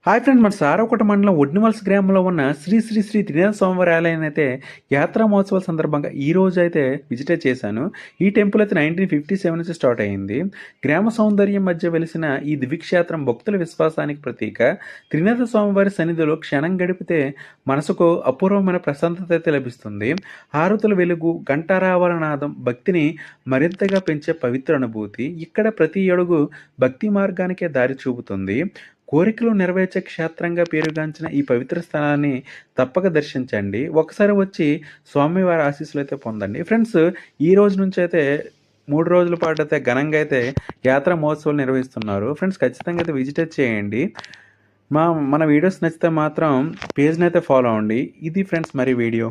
Hi friend, మన సారవకోట మండలం ఒడ్నిమల్స్ గ్రామంలో ఉన్న శ్రీ శ్రీ శ్రీ త్రినాథ స్వామివారి ఆలయాన్ని అయితే యాత్రా మహోత్సవాల సందర్భంగా ఈ రోజు అయితే విజిట్ చేశాను. ఈ టెంపుల్ అయితే 1957 నుంచి స్టార్ట్ అయింది. గ్రామ సౌందర్యం మధ్య వెలిసిన ఈ దివ్యక్షేత్రం భక్తుల విశ్వాసానికి ప్రతీక. త్రినాథ స్వామివారి సన్నిధిలో క్షణం గడిపితే మనసుకు అపూర్వమైన ప్రశాంతత అయితే లభిస్తుంది. హారతుల వెలుగు, ఘంటారావాల నాదం భక్తిని మరింతగా పెంచే పవిత్ర అనుభూతి. ఇక్కడ ప్రతి అడుగు భక్తి మార్గానికే దారి చూపుతుంది. కోరికలు నెరవేర్చే క్షేత్రంగా పేరుగాంచిన ఈ పవిత్ర స్థలాన్ని తప్పక దర్శించండి. ఒకసారి వచ్చి స్వామివారి ఆశీస్సులు అయితే పొందండి. ఫ్రెండ్స్, ఈ రోజు నుంచి అయితే 3 రోజుల పాటు అయితే ఘనంగా అయితే యాత్రా మహోత్సవాలు నిర్వహిస్తున్నారు. ఫ్రెండ్స్, ఖచ్చితంగా అయితే విజిట్ చేయండి. మన వీడియోస్ నచ్చితే మాత్రం పేజ్ని అయితే ఫాలో అవ్వండి. ఇది ఫ్రెండ్స్ మరి వీడియో.